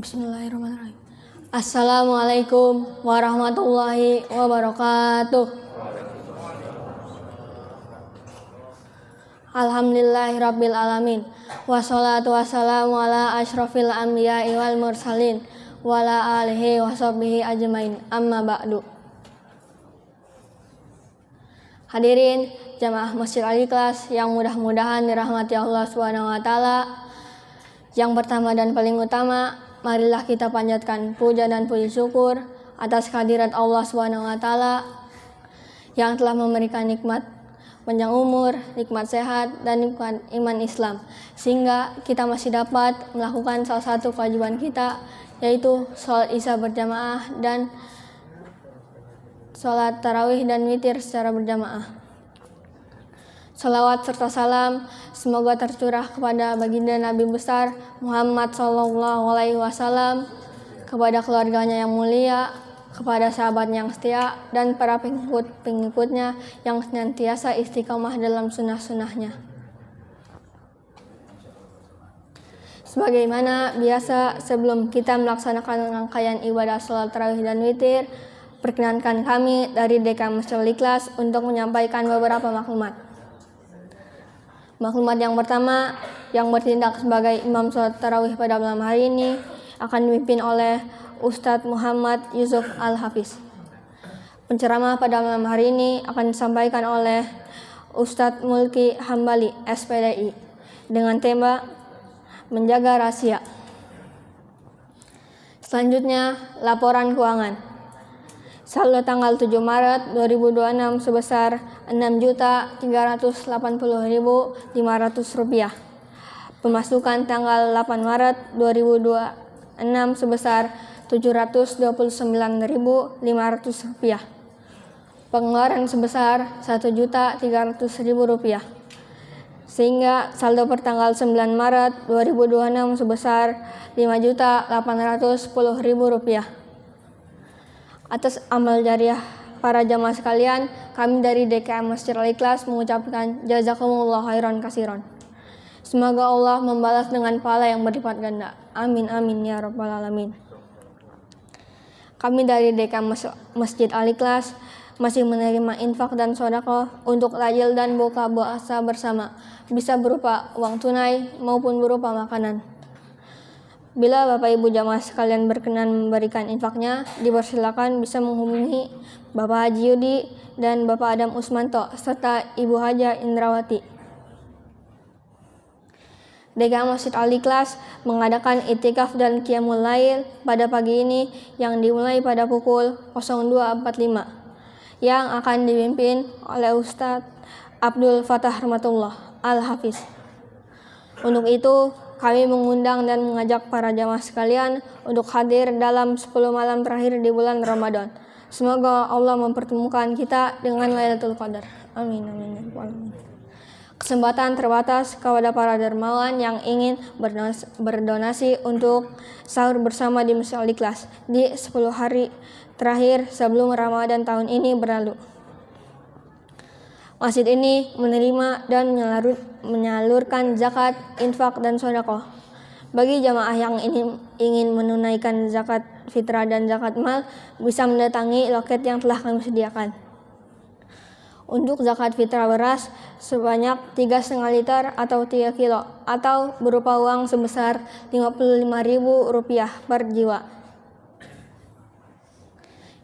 Bismillahirrahmanirrahim. Assalamualaikum warahmatullahi wabarakatuh. Alhamdulillahirabbil alamin. Wassalatu wassalamu ala asyrofil anbiya'i wal mursalin wa ala alihi washabbihi ajmain. Amma ba'du. Hadirin jamaah Masjid Al-Ikhlas yang mudah-mudahan dirahmati Allah Subhanahu wa taala. Yang pertama dan paling utama, marilah kita panjatkan puja dan puji syukur atas kehadirat Allah Subhanahu wa taala yang telah memberikan nikmat panjang umur, nikmat sehat, dan nikmat iman Islam, sehingga kita masih dapat melakukan salah satu kewajiban kita, yaitu sholat isya berjamaah dan sholat tarawih dan witir secara berjamaah. Salawat serta salam semoga tercurah kepada baginda Nabi besar Muhammad SAW, kepada keluarganya yang mulia, kepada sahabatnya yang setia, dan para pengikutnya yang senantiasa istiqomah dalam sunnah-sunnahnya. Sebagaimana biasa, sebelum kita melaksanakan rangkaian ibadah sholat tarawih dan witir, perkenankan kami dari DKM Masjid Al-Ikhlas untuk menyampaikan beberapa maklumat. Maklumat yang pertama, yang bertindak sebagai imam sholat tarawih pada malam hari ini akan dipimpin oleh Ustadz Muhammad Yusuf Al-Hafiz. Penceramah pada malam hari ini akan disampaikan oleh Ustadz Mulki Hambali, SPDI, dengan tema Menjaga Rahasia. Selanjutnya, laporan keuangan. Saldo tanggal 7 Maret 2026 sebesar Rp6.380.500. Pemasukan tanggal 8 Maret 2026 sebesar Rp729.500. Pengeluaran sebesar Rp1.300.000. Sehingga saldo per tanggal 9 Maret 2026 sebesar Rp5.810.000. Atas amal jariah para jamaah sekalian, kami dari DKM Masjid Al-Ikhlas mengucapkan jazakumullah khairan katsiran. Semoga Allah membalas dengan pahala yang berlipat ganda. Amin amin ya rabbal alamin. Kami dari DKM Masjid Al-Ikhlas masih menerima infak dan sedekah untuk takjil dan buka puasa bersama, bisa berupa uang tunai maupun berupa makanan. Bila Bapak Ibu jamaah sekalian berkenan memberikan infaknya, dipersilakan bisa menghubungi Bapak Haji Yudi dan Bapak Adam Usmanto serta Ibu Haja Indrawati. DKM Masjid Al-Ikhlas mengadakan itikaf dan qiyamul lail pada pagi ini yang dimulai pada pukul 02.45 yang akan dipimpin oleh Ustadz Abdul Fattah Rahmatullah Al-Hafiz. Untuk itu, kami mengundang dan mengajak para jamaah sekalian untuk hadir dalam 10 malam terakhir di bulan Ramadan. Semoga Allah mempertemukan kita dengan Lailatul Qadar. Amin amin. Kesempatan terbatas kepada para dermawan yang ingin berdonasi untuk sahur bersama di Masjid Al-Ikhlas di 10 hari terakhir sebelum Ramadan tahun ini berlalu. Masjid ini menerima dan menyalurkan zakat, infak, dan sedekah. Bagi jamaah yang ingin menunaikan zakat fitrah dan zakat mal, bisa mendatangi loket yang telah kami sediakan. Untuk zakat fitrah beras sebanyak 3,5 liter atau 3 kilo, atau berupa uang sebesar Rp55.000 per jiwa.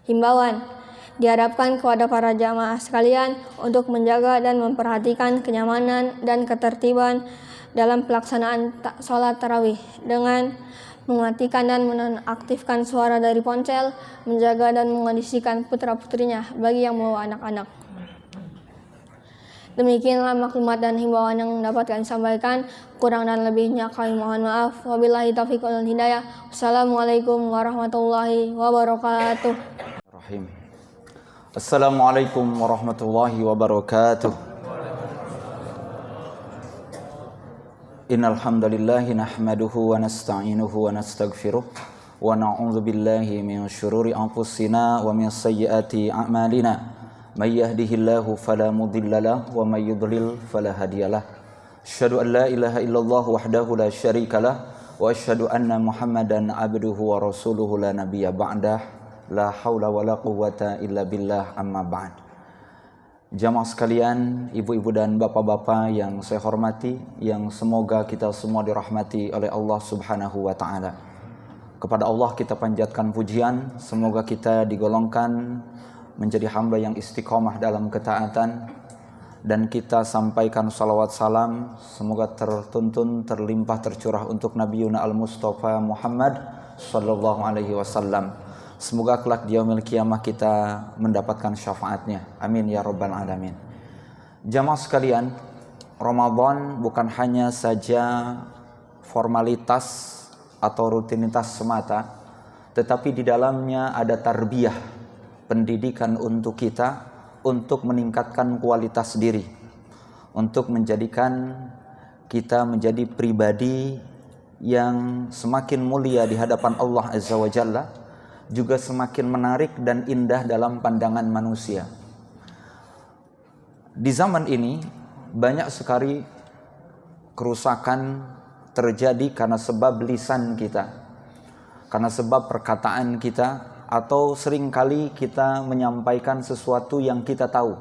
Himbauan. Diharapkan kepada para jamaah sekalian untuk menjaga dan memperhatikan kenyamanan dan ketertiban dalam pelaksanaan sholat tarawih dengan mematikan dan menonaktifkan suara dari ponsel, menjaga dan mengondisikan putra-putrinya bagi yang membawa anak-anak. Demikianlah maklumat dan himbauan yang dapat kami sampaikan. Kurang dan lebihnya kami mohon maaf. Wabillahi taufiq wal hidayah. Wassalamualaikum warahmatullahi wabarakatuh. Assalamualaikum warahmatullahi wabarakatuh. Innal hamdalillah nahmaduhu wa nasta'inuhu wa nastaghfiruh wa na'udzu billahi min syururi anfusina wa min sayyiati a'malina. May yahdihillahu fala mudilla lahu wa may yudlil fala hadiyalah. Asyhadu an la ilaha illallah wahdahu la syarika lah wa asyhadu anna Muhammadan abduhu wa rasuluhu la nabiyya ba'dah, la haula wa la quwwata illa billah, amma ba'd. Jamaah sekalian, ibu-ibu dan bapak-bapak yang saya hormati, yang semoga kita semua dirahmati oleh Allah Subhanahu wa taala. Kepada Allah kita panjatkan pujian, semoga kita digolongkan menjadi hamba yang istiqomah dalam ketaatan, dan kita sampaikan salawat salam semoga tertuntun, terlimpah, tercurah untuk Nabi Yuna Al-Mustafa Muhammad sallallahu alaihi wasallam. Semoga kelak di yaumil qiyamah kita mendapatkan syafaatnya. Amin ya rabbal alamin. Jamaah sekalian, Ramadan bukan hanya saja formalitas atau rutinitas semata, tetapi di dalamnya ada tarbiyah, pendidikan untuk kita, untuk meningkatkan kualitas diri, untuk menjadikan kita menjadi pribadi yang semakin mulia di hadapan Allah Azza wa Jalla, juga semakin menarik dan indah dalam pandangan manusia. Di zaman ini banyak sekali kerusakan terjadi karena sebab lisan kita, karena sebab perkataan kita, atau seringkali kita menyampaikan sesuatu yang kita tahu.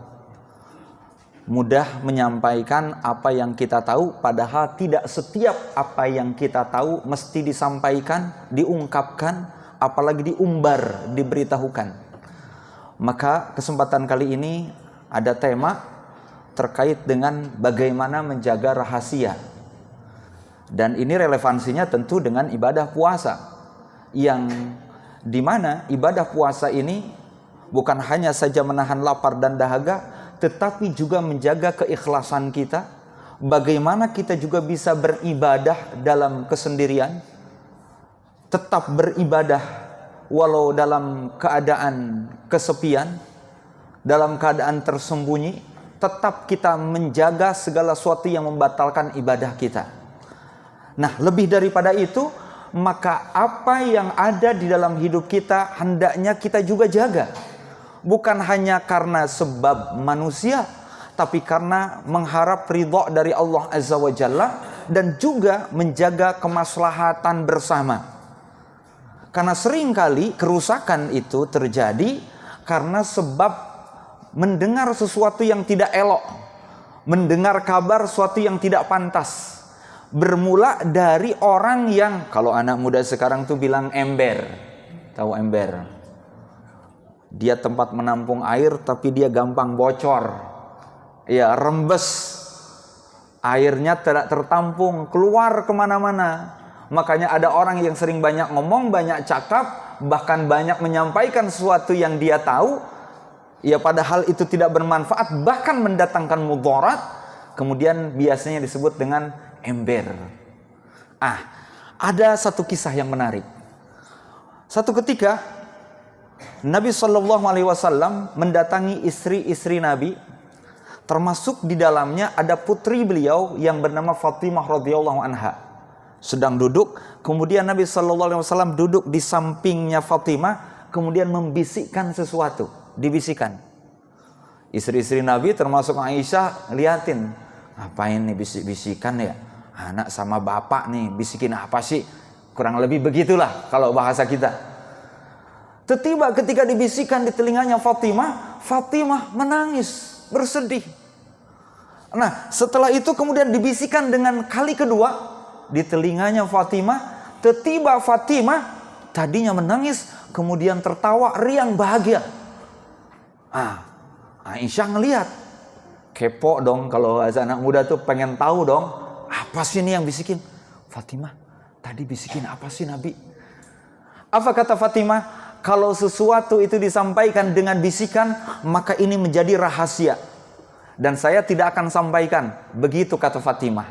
Mudah menyampaikan apa yang kita tahu, padahal tidak setiap apa yang kita tahu mesti disampaikan, diungkapkan, apalagi diumbar, diberitahukan. Maka kesempatan kali ini ada tema terkait dengan bagaimana menjaga rahasia. Dan ini relevansinya tentu dengan ibadah puasa, yang di mana ibadah puasa ini bukan hanya saja menahan lapar dan dahaga, tetapi juga menjaga keikhlasan kita. Bagaimana kita juga bisa beribadah dalam kesendirian, tetap beribadah walau dalam keadaan kesepian, dalam keadaan tersembunyi, tetap kita menjaga segala sesuatu yang membatalkan ibadah kita. Nah, lebih daripada itu, maka apa yang ada di dalam hidup kita hendaknya kita juga jaga. Bukan hanya karena sebab manusia, tapi karena mengharap ridha dari Allah Azza wa Jalla, dan juga menjaga kemaslahatan bersama. Karena seringkali kerusakan itu terjadi karena sebab mendengar sesuatu yang tidak elok, mendengar kabar sesuatu yang tidak pantas. Bermula dari orang yang, kalau anak muda sekarang tuh bilang ember. Tahu ember? Dia tempat menampung air tapi dia gampang bocor. Ya, rembes. Airnya tidak tertampung, keluar kemana-mana. Makanya ada orang yang sering banyak ngomong, banyak cakap, bahkan banyak menyampaikan sesuatu yang dia tahu, ya padahal itu tidak bermanfaat, bahkan mendatangkan mudarat. Kemudian biasanya disebut dengan ember. Ada satu kisah yang menarik. Satu ketika Nabi Shallallahu Alaihi Wasallam mendatangi istri-istri Nabi, termasuk di dalamnya ada putri beliau yang bernama Fatimah radhiyallahu anha. Sedang duduk, kemudian Nabi Shallallahu Alaihi Wasallam duduk di sampingnya Fatimah, kemudian membisikkan sesuatu, dibisikkan. Istri-istri Nabi termasuk Aisyah liatin, ngapain nih bisik-bisikan ya? Anak sama bapak nih, bisikin apa sih? Kurang lebih begitulah kalau bahasa kita. Tiba-tiba ketika dibisikkan di telinganya Fatimah, Fatimah menangis, bersedih. Nah, setelah itu kemudian dibisikkan dengan kali kedua di telinganya Fatimah. Tiba-tiba Fatimah tadinya menangis, kemudian tertawa riang bahagia. Aisyah ngelihat, kepo dong, kalau anak muda tuh pengen tahu dong, apa sih ini yang bisikin? Fatimah, tadi bisikin apa sih Nabi? Apa kata Fatimah? Kalau sesuatu itu disampaikan dengan bisikan, maka ini menjadi rahasia, dan saya tidak akan sampaikan. Begitu kata Fatimah.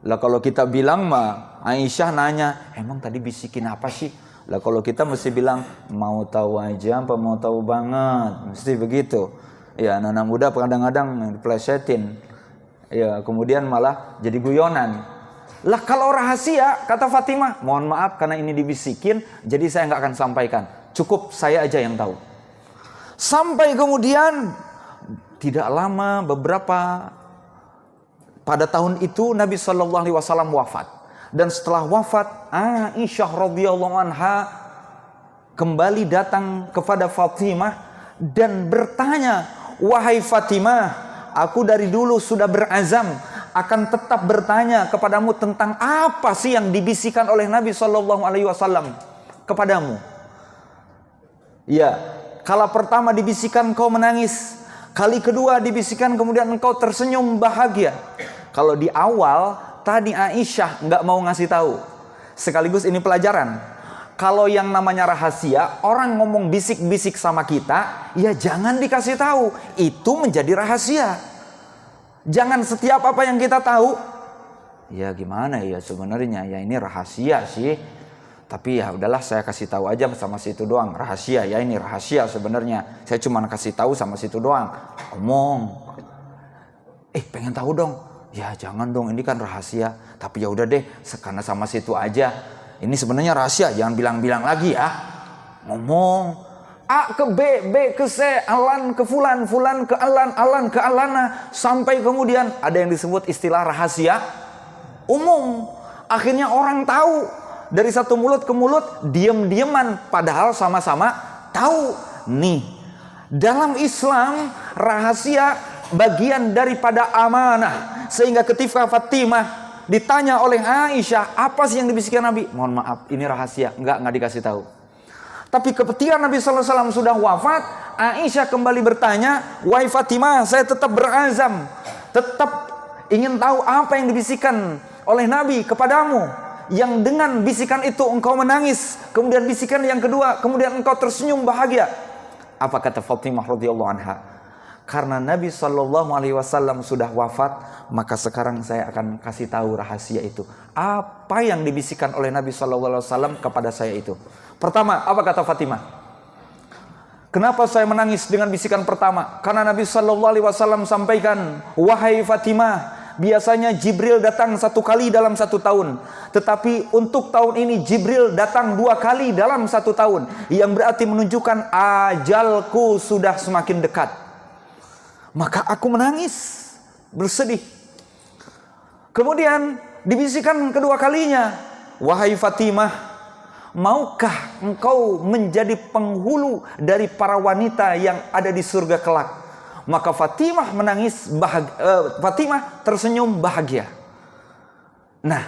Lah kalau kita bilang mah, Aisyah nanya, emang tadi bisikin apa sih? Lah kalau kita mesti bilang, mau tahu aja apa mau tahu banget, mesti begitu. Ya, anak-anak muda kadang-kadang diplesetin. Ya, kemudian malah jadi guyonan. Lah kalau rahasia, kata Fatimah, mohon maaf karena ini dibisikin, jadi saya nggak akan sampaikan. Cukup saya aja yang tahu. Sampai kemudian tidak lama, pada tahun itu Nabi Shallallahu Alaihi Wasallam wafat. Dan setelah wafat, Aisyah radhiyallahu anha kembali datang kepada Fatimah dan bertanya, "Wahai Fatimah, aku dari dulu sudah berazam akan tetap bertanya kepadamu tentang apa sih yang dibisikkan oleh Nabi Shallallahu Alaihi Wasallam kepadamu." Ya, kala pertama dibisikkan kau menangis, kali kedua dibisikkan kemudian engkau tersenyum bahagia. Kalau di awal tadi Aisyah nggak mau ngasih tahu. Sekaligus ini pelajaran. Kalau yang namanya rahasia, orang ngomong bisik-bisik sama kita, ya jangan dikasih tahu. Itu menjadi rahasia. Jangan setiap apa yang kita tahu, ya gimana ya sebenarnya, ya ini rahasia sih. Tapi ya udahlah, saya kasih tahu aja sama situ doang. Rahasia ya, ini rahasia sebenarnya. Saya cuma kasih tahu sama situ doang. Omong. Pengen tahu dong. Ya jangan dong, ini kan rahasia. Tapi ya udah deh, karena sama situ aja. Ini sebenarnya rahasia, jangan bilang-bilang lagi ya. Ngomong. A ke B, B ke C, alan ke fulan, fulan ke alan, alan ke alana. Sampai kemudian ada yang disebut istilah rahasia umum. Akhirnya orang tahu. Dari satu mulut ke mulut, diam-diaman, padahal sama-sama tahu. Nih, dalam Islam rahasia bagian daripada amanah. Sehingga ketika Fatimah ditanya oleh Aisyah, apa sih yang dibisikkan Nabi? Mohon maaf, ini rahasia, enggak dikasih tahu. Tapi ketika Nabi SAW sudah wafat, Aisyah kembali bertanya, "Wahai Fatimah, saya tetap berazam, tetap ingin tahu apa yang dibisikkan oleh Nabi kepadamu. Yang dengan bisikan itu engkau menangis, kemudian bisikan yang kedua, kemudian engkau tersenyum bahagia." Apa kata Fatimah radhiyallahu anha? Karena Nabi SAW sudah wafat, maka sekarang saya akan kasih tahu rahasia itu. Apa yang dibisikkan oleh Nabi SAW kepada saya itu? Pertama, apa kata Fatimah? Kenapa saya menangis dengan bisikan pertama? Karena Nabi SAW sampaikan, "Wahai Fatimah, biasanya Jibril datang 1 kali dalam 1 tahun. Tetapi untuk tahun ini Jibril datang 2 kali dalam 1 tahun. Yang berarti menunjukkan ajalku sudah semakin dekat." Maka aku menangis, bersedih. Kemudian dibisikkan kedua kalinya, "Wahai Fatimah, maukah engkau menjadi penghulu dari para wanita yang ada di surga kelak?" Maka Fatimah menangis Fatimah tersenyum bahagia. Nah,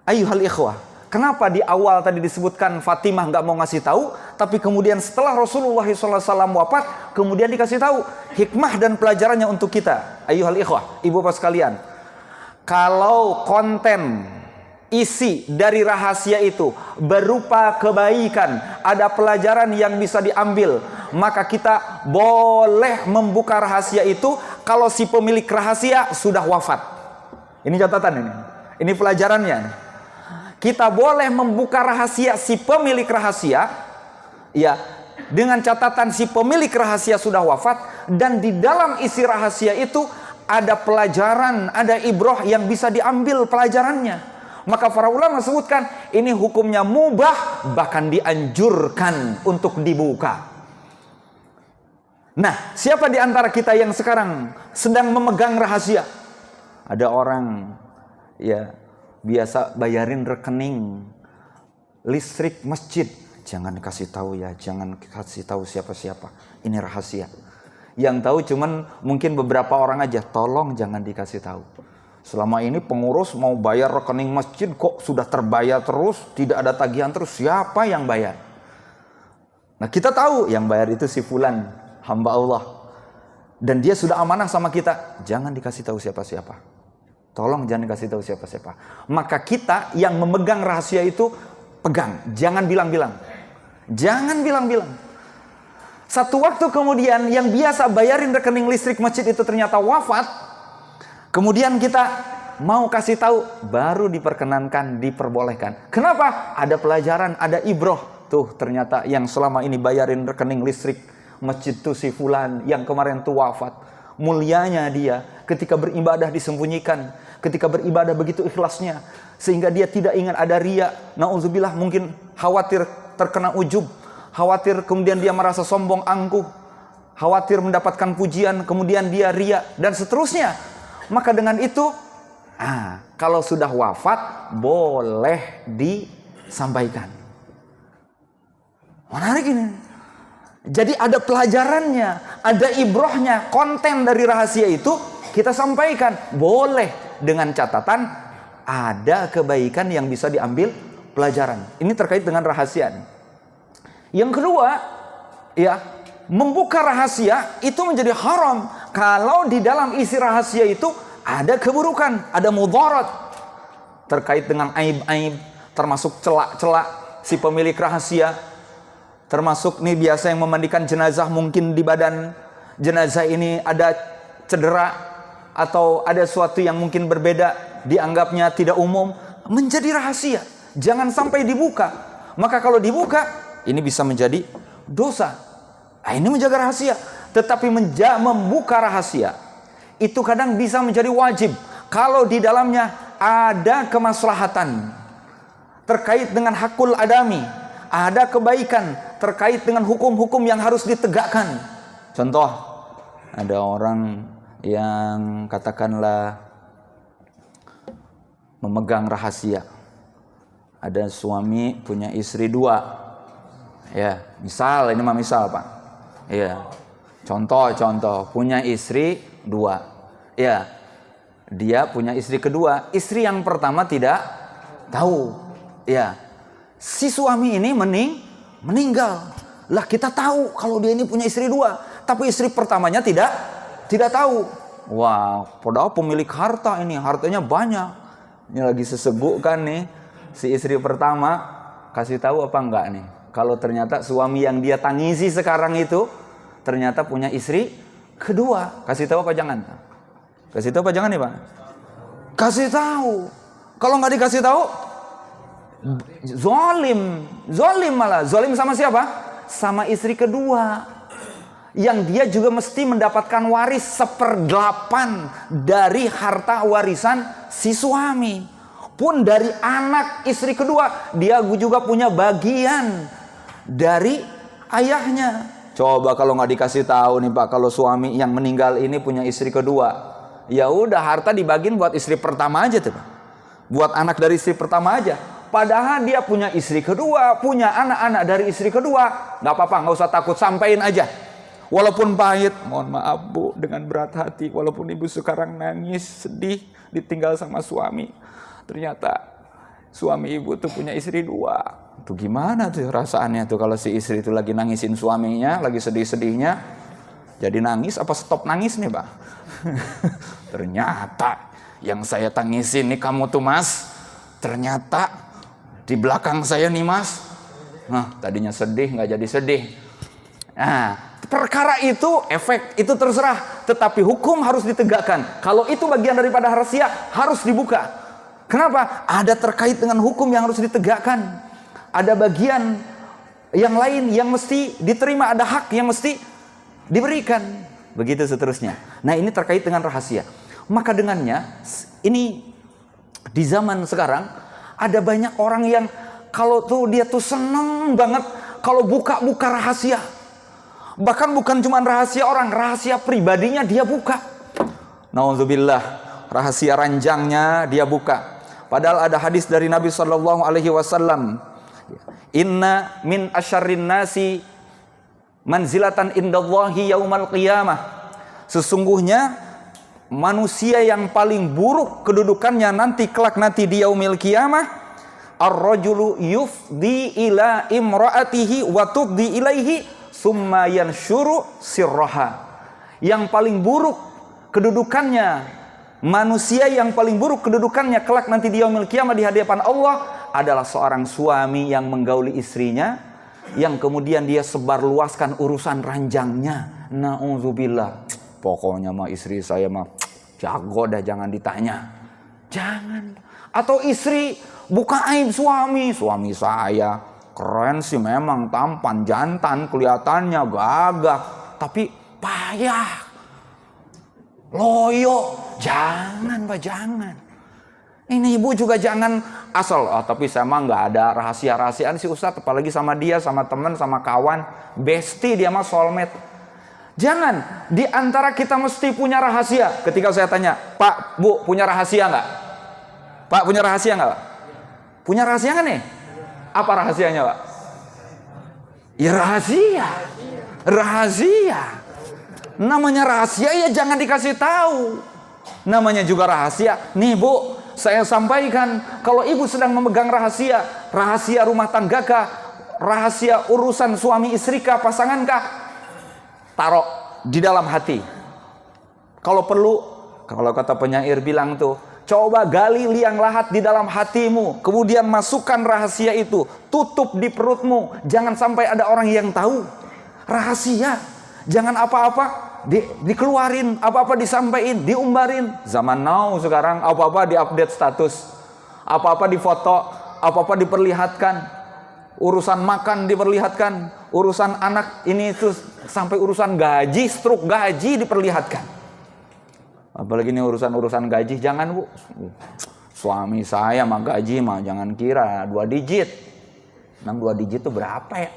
ayuhal ikhwah, kenapa di awal tadi disebutkan Fatimah nggak mau ngasih tahu, tapi kemudian setelah Rasulullah SAW wafat, kemudian dikasih tahu? Hikmah dan pelajarannya untuk kita. Ayuhal ikhwah, ibu bapak sekalian, kalau konten isi dari rahasia itu berupa kebaikan, ada pelajaran yang bisa diambil, maka kita boleh membuka rahasia itu kalau si pemilik rahasia sudah wafat. Ini catatan ini. Ini pelajarannya. Kita boleh membuka rahasia si pemilik rahasia, ya, dengan catatan si pemilik rahasia sudah wafat, dan di dalam isi rahasia itu ada pelajaran, ada ibrah yang bisa diambil pelajarannya. Maka para ulama sebutkan ini hukumnya mubah, bahkan dianjurkan untuk dibuka. Nah, siapa di antara kita yang sekarang sedang memegang rahasia? Ada orang ya biasa bayarin rekening listrik masjid, jangan kasih tahu ya, jangan kasih tahu siapa-siapa. Ini rahasia. Yang tahu cuman mungkin beberapa orang aja, tolong jangan dikasih tahu. Selama ini pengurus mau bayar rekening masjid kok sudah terbayar terus, tidak ada tagihan terus, siapa yang bayar? Nah, kita tahu yang bayar itu si fulan, hamba Allah. Dan dia sudah amanah sama kita, jangan dikasih tahu siapa-siapa. Tolong jangan dikasih tahu siapa-siapa. Maka kita yang memegang rahasia itu pegang, jangan bilang-bilang. Jangan bilang-bilang. Satu waktu kemudian yang biasa bayarin rekening listrik masjid itu ternyata wafat. Kemudian kita mau kasih tahu, baru diperkenankan, diperbolehkan. Kenapa? Ada pelajaran, ada ibroh. Tuh ternyata yang selama ini bayarin rekening listrik masjid tuh si fulan yang kemarin tuh wafat. Mulianya dia ketika beribadah disembunyikan, ketika beribadah begitu ikhlasnya, sehingga dia tidak ingin ada riya. Nauzubillah, mungkin khawatir terkena ujub, khawatir kemudian dia merasa sombong angkuh, khawatir mendapatkan pujian, kemudian dia riya dan seterusnya. Maka dengan itu Kalau sudah wafat boleh disampaikan. Menarik ini. Jadi ada pelajarannya, ada ibrohnya, konten dari rahasia itu kita sampaikan. Boleh dengan catatan ada kebaikan yang bisa diambil pelajaran. Ini terkait dengan rahasia. Yang kedua, ya, membuka rahasia itu menjadi haram kalau di dalam isi rahasia itu ada keburukan, ada mudarat terkait dengan aib-aib, termasuk celak-celak si pemilik rahasia. Termasuk nih biasa yang memandikan jenazah, mungkin di badan jenazah ini ada cedera atau ada sesuatu yang mungkin berbeda, dianggapnya tidak umum, menjadi rahasia. Jangan sampai dibuka. Maka kalau dibuka, ini bisa menjadi dosa. Ini menjaga rahasia. Tetapi membuka rahasia itu kadang bisa menjadi wajib kalau di dalamnya ada kemaslahatan terkait dengan hakul adami, ada kebaikan terkait dengan hukum-hukum yang harus ditegakkan. Contoh, ada orang yang katakanlah memegang rahasia. Ada suami punya istri 2. Ya, misal, ini mah misal, Pak. Ya. Contoh punya istri 2. Ya. Dia punya istri kedua. Istri yang pertama tidak tahu. Ya. Si suami ini meninggal. Lah kita tahu kalau dia ini punya istri 2, tapi istri pertamanya tidak tahu. Wah, padahal pemilik harta ini, hartanya banyak. Ini lagi sesebut kan nih, si istri pertama kasih tahu apa enggak nih? Kalau ternyata suami yang dia tangisi sekarang itu ternyata punya istri kedua, kasih tahu apa jangan? Kasih tahu apa jangan nih, Pak? Kasih tahu. Kalau nggak dikasih tahu, Zolim malah. Zolim sama siapa? Sama istri kedua, yang dia juga mesti mendapatkan waris 1/8 dari harta warisan si suami. Pun dari anak istri kedua, dia juga punya bagian dari ayahnya. Coba kalau nggak dikasih tahu nih, Pak, kalau suami yang meninggal ini punya istri kedua, ya udah harta dibagiin buat istri pertama aja tuh, Pak. Buat anak dari istri pertama aja. Padahal dia punya istri kedua, punya anak-anak dari istri kedua. Gak apa-apa, gak usah takut, sampein aja. Walaupun pahit, mohon maaf Bu, dengan berat hati. Walaupun ibu sekarang nangis, sedih, ditinggal sama suami. Ternyata suami ibu tuh punya istri 2. Tuh gimana tuh rasaannya tuh kalau si istri itu lagi nangisin suaminya, lagi sedih-sedihnya. Jadi nangis apa stop nangis nih, Pak? Ternyata yang saya tangisin nih kamu tuh, Mas. Ternyata di belakang saya nih, Mas. Nah, tadinya sedih nggak jadi sedih. Nah, perkara itu efek itu terserah, tetapi hukum harus ditegakkan. Kalau itu bagian daripada rahasia, harus dibuka. Kenapa? Ada terkait dengan hukum yang harus ditegakkan. Ada bagian yang lain yang mesti diterima, ada hak yang mesti diberikan. Begitu seterusnya. Nah, ini terkait dengan rahasia. Maka dengannya, ini di zaman sekarang ada banyak orang yang kalau tuh dia tuh seneng banget kalau buka-buka rahasia. Bahkan bukan cuma rahasia orang, rahasia pribadinya dia buka. Nauzubillah, rahasia ranjangnya dia buka. Padahal ada hadis dari Nabi SAW. Inna min asyarrin nasi manzilatan indallahi yaumal qiyamah. Sesungguhnya manusia yang paling buruk kedudukannya nanti kelak nanti di yaumil qiyamah, ar-rajulu yufdi ila imraatihi wa tufdi ilaihi summa yanshuru sirraha. Yang paling buruk kedudukannya, manusia yang paling buruk kedudukannya kelak nanti di yaumil qiyamah di hadapan Allah adalah seorang suami yang menggauli istrinya, yang kemudian dia sebarluaskan urusan ranjangnya. Nauzubillah. Pokoknya mah istri saya mah jago dah, jangan ditanya. Jangan. Atau istri buka aib suami. Suami saya keren sih memang, tampan, jantan, kelihatannya gagah, tapi payah, loyo. Jangan, Pak, jangan. Ini ibu juga jangan asal, tapi saya mah nggak ada rahasia-rahasiaan sih Ustaz, apalagi sama dia, sama teman, sama kawan, bestie dia mah soulmate. Jangan, di antara kita mesti punya rahasia. Ketika saya tanya, Pak, Bu, punya rahasia nggak? Pak, punya rahasia nggak, Pak? Punya rahasia kan nih? Apa rahasianya, Pak? Ya rahasia. Rahasia. Namanya rahasia ya jangan dikasih tahu. Namanya juga rahasia. Nih Bu, saya sampaikan, kalau ibu sedang memegang rahasia, rahasia rumah tangga kah, rahasia urusan suami istri kah, pasangan kah, taruh di dalam hati. Kalau perlu, kalau kata penyair bilang tuh, coba gali liang lahat di dalam hatimu, kemudian masukkan rahasia itu, tutup di perutmu, jangan sampai ada orang yang tahu. Rahasia, jangan apa-apa dikeluarin, apa-apa disampaikan, diumbarin. Zaman now sekarang apa-apa diupdate status, apa-apa difoto, apa-apa diperlihatkan, urusan makan diperlihatkan, urusan anak ini itu sampai urusan gaji, struk gaji diperlihatkan. Apalagi ini urusan gaji, jangan Bu. Suami saya mah gaji mah jangan kira 2 digit. Memang 2 digit itu berapa ya?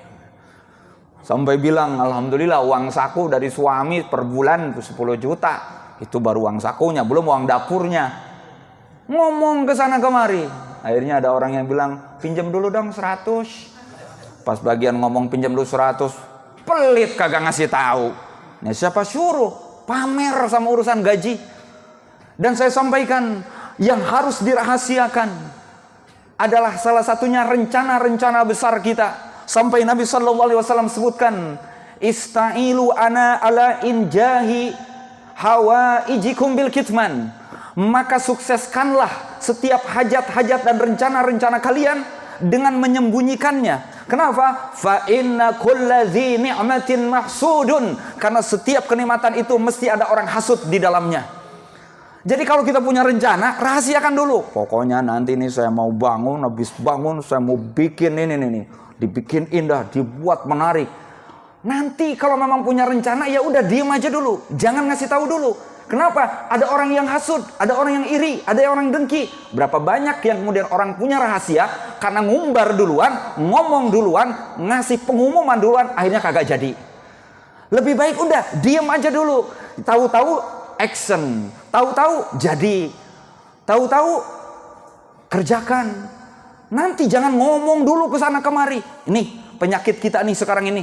Sampai bilang, alhamdulillah uang saku dari suami per bulan itu 10 juta. Itu baru uang sakunya, belum uang dapurnya. Ngomong ke sana kemari. Akhirnya ada orang yang bilang, pinjam dulu dong 100. Pas bagian ngomong pinjam dulu 100, pelit kagak ngasih tahu. Nah, siapa suruh pamer sama urusan gaji? Dan saya sampaikan, yang harus dirahasiakan adalah salah satunya rencana-rencana besar kita. Sampai Nabi SAW sebutkan, istailu ana ala injahi hawaijikum bil kitman. Maka sukseskanlah setiap hajat-hajat dan rencana-rencana kalian dengan menyembunyikannya. Kenapa? Fa inna kulladzi ni'matin mahsudun. Karena setiap kenikmatan itu mesti ada orang hasud di dalamnya. Jadi kalau kita punya rencana, rahasiakan dulu. Pokoknya nanti ini saya mau bangun, habis bangun saya mau bikin ini. Dibikin indah, dibuat menarik. Nanti kalau memang punya rencana, ya udah diem aja dulu, jangan ngasih tahu dulu. Kenapa? Ada orang yang hasud, ada orang yang iri, ada orang yang dengki. Berapa banyak yang kemudian orang punya rahasia karena ngumbar duluan, ngomong duluan, ngasih pengumuman duluan, akhirnya kagak jadi. Lebih baik udah diem aja dulu. Tahu-tahu action, tahu-tahu jadi, tahu-tahu kerjakan. Nanti jangan ngomong dulu ke sana kemari. Ini penyakit kita nih sekarang ini.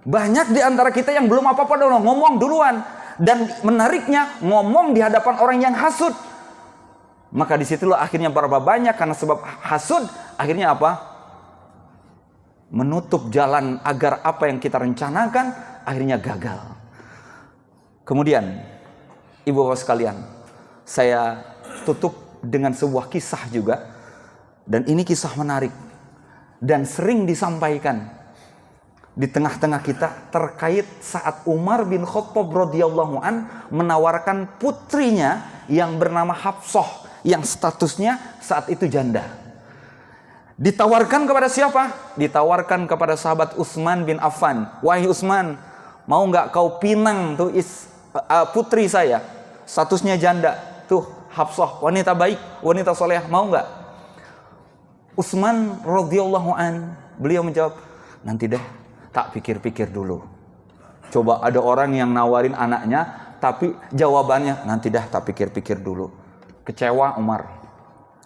Banyak di antara kita yang belum apa-apa dulu ngomong duluan. Dan menariknya ngomong di hadapan orang yang hasud. Maka disitulah akhirnya berapa banyak karena sebab hasud. Akhirnya apa? Menutup jalan agar apa yang kita rencanakan akhirnya gagal. Kemudian ibu bapak sekalian, saya tutup dengan sebuah kisah juga. Dan ini kisah menarik dan sering disampaikan di tengah-tengah kita terkait saat Umar bin Khattab radhiyallahu an menawarkan putrinya yang bernama Hafsah yang statusnya saat itu janda. Ditawarkan kepada siapa? Ditawarkan kepada sahabat Utsman bin Affan. Wahai Utsman, mau nggak kau pinang tuh putri saya, statusnya janda, tuh Hafsah, wanita baik, wanita solehah, mau nggak? Utsman radhiyallahu an, beliau menjawab, nanti deh, tak pikir-pikir dulu. Coba ada orang yang nawarin anaknya, tapi jawabannya nanti dah, tak pikir-pikir dulu. Kecewa Umar.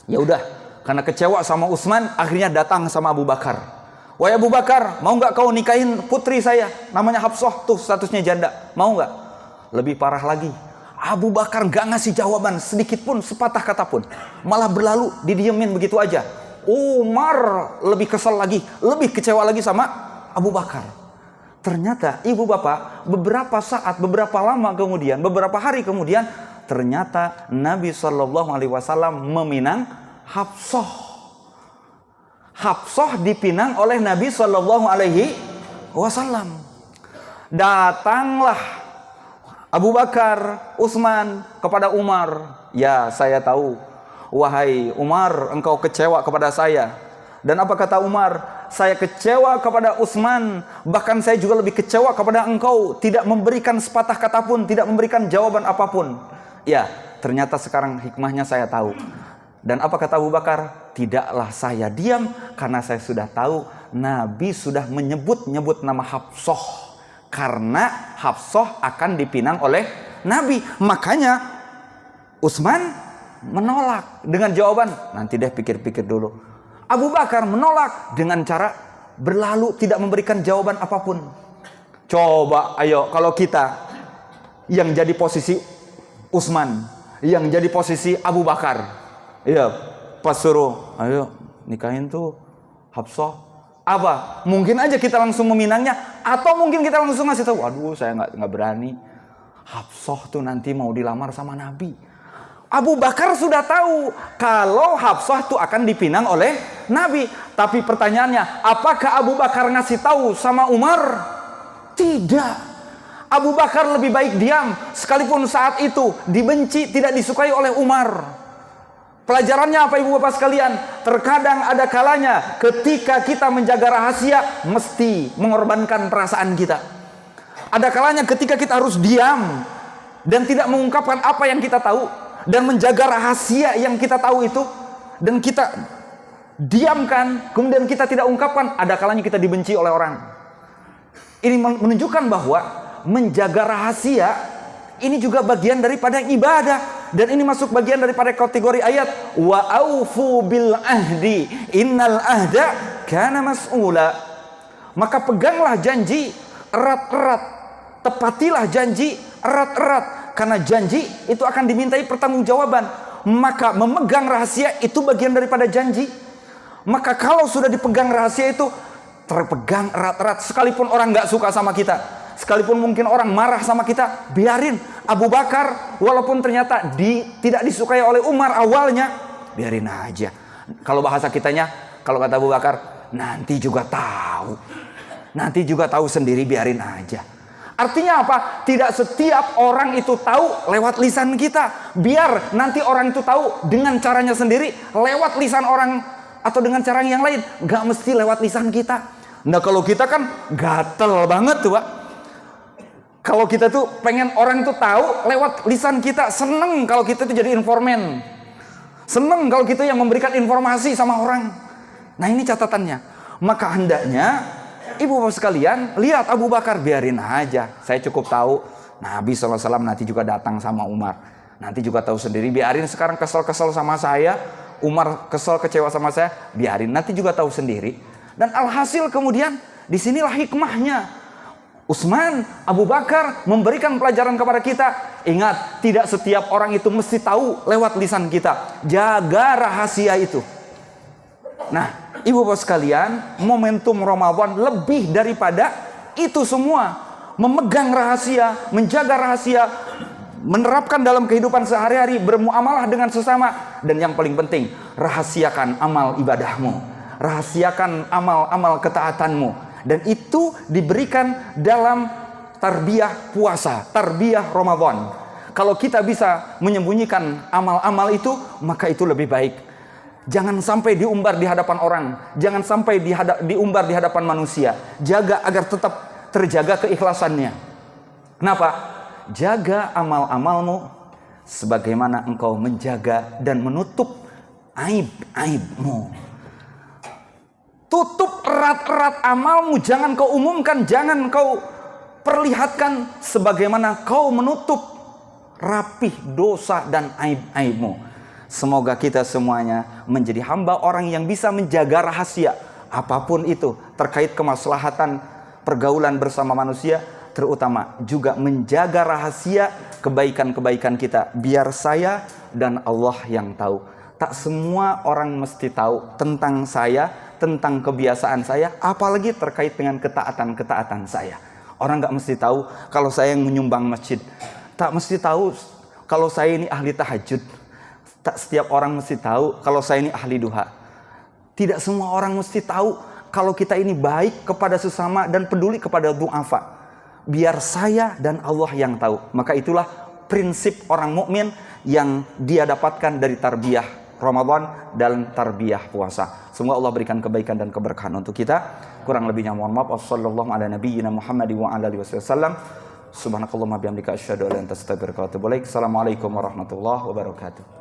Ya udah, karena kecewa sama Utsman, akhirnya datang sama Abu Bakar. Wahai Abu Bakar, mau nggak kau nikahin putri saya, namanya Hafsah, tuh statusnya janda, mau nggak? Lebih parah lagi, Abu Bakar nggak ngasih jawaban sedikit pun, sepatah kata pun, malah berlalu, didiemin begitu aja. Umar lebih kesal lagi, lebih kecewa lagi sama Abu Bakar. Ternyata ibu bapak beberapa saat, beberapa lama kemudian, beberapa hari kemudian, ternyata Nabi SAW meminang Hafsah. Hafsah dipinang oleh Nabi SAW. Datanglah Abu Bakar, Utsman kepada Umar. Ya, saya tahu. Wahai Umar, engkau kecewa kepada saya. Dan apa kata Umar? Saya kecewa kepada Utsman. Bahkan saya juga lebih kecewa kepada engkau. Tidak memberikan sepatah kata pun, tidak memberikan jawaban apapun. Ya, ternyata sekarang hikmahnya saya tahu. Dan apa kata Abu Bakar? Tidaklah saya diam, karena saya sudah tahu Nabi sudah menyebut-nyebut nama Hafsah. Karena Hafsah akan dipinang oleh Nabi. Makanya Utsman menolak dengan jawaban, nanti deh pikir-pikir dulu. Abu Bakar menolak dengan cara berlalu tidak memberikan jawaban apapun. Coba ayo kalau kita yang jadi posisi Utsman, yang jadi posisi Abu Bakar, iya, pas suruh ayo nikahin tuh Hafsah, apa? Mungkin aja kita langsung meminangnya, atau mungkin kita langsung ngasih tahu, aduh saya nggak berani. Hafsah tuh nanti mau dilamar sama Nabi. Abu Bakar sudah tahu kalau Hafsah tuh akan dipinang oleh Nabi. Tapi pertanyaannya, apakah Abu Bakar ngasih tahu sama Umar? Tidak. Abu Bakar lebih baik diam, sekalipun saat itu dibenci, tidak disukai oleh Umar. Pelajarannya apa ibu bapak sekalian? Terkadang ada kalanya ketika kita menjaga rahasia mesti mengorbankan perasaan kita. Ada kalanya ketika kita harus diam dan tidak mengungkapkan apa yang kita tahu dan menjaga rahasia yang kita tahu itu, dan kita diamkan, kemudian kita tidak ungkapkan, ada kalanya kita dibenci oleh orang. Ini menunjukkan bahwa menjaga rahasia ini juga bagian daripada ibadah, dan ini masuk bagian daripada kategori ayat wa aufu bil ahdi innal ahda kana mas'ula. Maka peganglah janji erat-erat, tepatilah janji erat-erat, karena janji itu akan dimintai pertanggungjawaban. Maka memegang rahasia itu bagian daripada janji. Maka kalau sudah dipegang rahasia itu, terpegang erat-erat, sekalipun orang nggak suka sama kita, sekalipun mungkin orang marah sama kita, biarin. Abu Bakar walaupun ternyata tidak disukai oleh Umar awalnya, biarin aja. Kalau bahasa kitanya, kalau kata Abu Bakar, nanti juga tahu sendiri, biarin aja. Artinya apa? Tidak setiap orang itu tahu lewat lisan kita. Biar nanti orang itu tahu dengan caranya sendiri, lewat lisan orang atau dengan cara yang lain. Gak mesti lewat lisan kita. Nah kalau kita kan gatel banget tuh Pak. Kalau kita tuh pengen orang itu tahu lewat lisan kita. Seneng kalau kita tuh jadi informan. Seneng kalau kita yang memberikan informasi sama orang. Nah ini catatannya. Maka hendaknya ibu bapak sekalian, lihat Abu Bakar, biarin aja. Saya cukup tahu Nabi SAW nanti juga datang sama Umar. Nanti juga tahu sendiri, biarin. Sekarang kesel-kesel sama saya, Umar kesel kecewa sama saya, biarin. Nanti juga tahu sendiri. Dan alhasil kemudian, disinilah hikmahnya. Utsman, Abu Bakar memberikan pelajaran kepada kita. Ingat, tidak setiap orang itu mesti tahu lewat lisan kita. Jaga rahasia itu. Nah, ibu bapak sekalian, momentum Ramadan lebih daripada itu semua. Memegang rahasia, menjaga rahasia, menerapkan dalam kehidupan sehari-hari, bermuamalah dengan sesama. Dan yang paling penting, rahasiakan amal ibadahmu, rahasiakan amal-amal ketaatanmu. Dan itu diberikan dalam tarbiyah puasa, tarbiyah Ramadan. Kalau kita bisa menyembunyikan amal-amal itu, maka itu lebih baik. Jangan sampai diumbar di hadapan orang. Jangan sampai diumbar di hadapan manusia. Jaga agar tetap terjaga keikhlasannya. Kenapa? Jaga amal-amalmu sebagaimana engkau menjaga dan menutup aib-aibmu. Tutup erat-erat amalmu. Jangan kau umumkan. Jangan kau perlihatkan sebagaimana kau menutup rapih dosa dan aib-aibmu. Semoga kita semuanya menjadi hamba orang yang bisa menjaga rahasia apapun itu terkait kemaslahatan pergaulan bersama manusia, terutama juga menjaga rahasia kebaikan-kebaikan kita. Biar saya dan Allah yang tahu. Tak semua orang mesti tahu tentang saya, tentang kebiasaan saya, apalagi terkait dengan ketaatan-ketaatan saya. Orang gak mesti tahu kalau saya yang menyumbang masjid. Tak mesti tahu kalau saya ini ahli tahajud. Tak setiap orang mesti tahu kalau saya ini ahli duha. Tidak semua orang mesti tahu kalau kita ini baik kepada sesama dan peduli kepada du'afa. Biar saya dan Allah yang tahu. Maka itulah prinsip orang mukmin yang dia dapatkan dari tarbiyah Ramadan dan tarbiyah puasa. Semoga Allah berikan kebaikan dan keberkahan untuk kita. Kurang lebihnya mohon maaf. Wassallallahu ala nabiyyina Muhammad wa ala alihi wasallam. Subhanakallahumma bihamdika asyhadu an la ilaha illa anta astaghfiruka wa atubu ilaik. Assalamualaikum warahmatullahi wabarakatuh.